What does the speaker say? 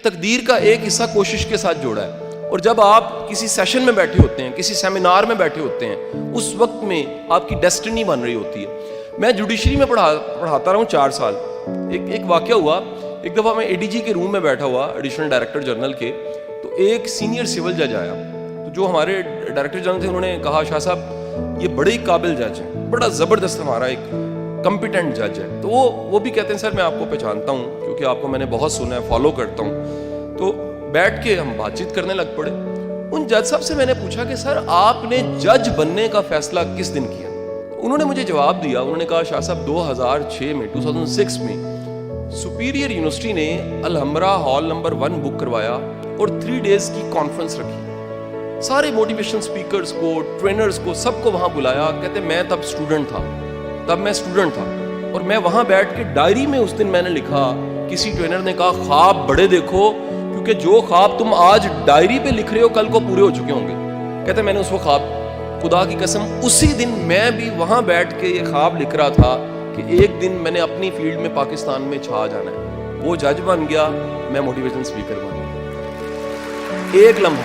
تقدیر کا ایک حصہ کوشش کے ساتھ جوڑا ہے، اور جب آپ کسی سیشن میں بیٹھے ہوتے ہیں، کسی سیمینار میں بیٹھے ہوتے ہیں، اس وقت میں آپ کی ڈیسٹنی بن رہی ہوتی ہے۔ میں جوڈیشری میں پڑھاتا رہا ہوں 4 سال۔ ایک واقعہ ہوا، ایک دفعہ میں اے ڈی جی کے روم میں بیٹھا ہوا، ایڈیشنل ڈائریکٹر جنرل کے، تو ایک سینئر سول جج آیا، تو جو ہمارے ڈائریکٹر جنرل تھے انہوں نے کہا شاہ صاحب یہ بڑے ہی قابل جج ہیں، بڑا زبردست ہمارا ایک کمپیٹنٹ جج ہے۔ تو وہ بھی کہتے ہیں سر میں آپ کو پہچانتا ہوں کیونکہ آپ کو میں نے بہت سنا ہے، فالو کرتا ہوں۔ تو بیٹھ کے ہم بات چیت کرنے لگ پڑے۔ ان جج صاحب سے میں نے پوچھا کہ سر آپ نے جج بننے کا فیصلہ کس دن کیا؟ انہوں نے مجھے جواب دیا، انہوں نے کہا شاہ صاحب 2006 میں 2006 میں سپیریئر یونیورسٹی نے الحمرا ہال نمبر 1 بک کروایا اور 3 days کی کانفرنس رکھی، سارے موٹیویشن سپیکرز کو، ٹرینرز کو، سب کو وہاں بلایا۔ کہتے میں تب اسٹوڈنٹ تھا اور میں وہاں بیٹھ کے ڈائری میں اس دن میں نے لکھا، کسی ٹرینر نے کہا خواب بڑے دیکھو کیونکہ جو خواب تم آج ڈائری پہ لکھ رہے ہو کل کو پورے ہو چکے ہوں گے۔ کہتے میں نے اس وہ خواب، خدا کی قسم اسی دن میں بھی وہاں بیٹھ کے یہ خواب لکھ رہا تھا کہ ایک دن میں نے اپنی فیلڈ میں پاکستان میں چھا جانا ہے۔ وہ جج بن گیا، میں موٹیویشن اسپیکر بن گیا۔ ایک لمحہ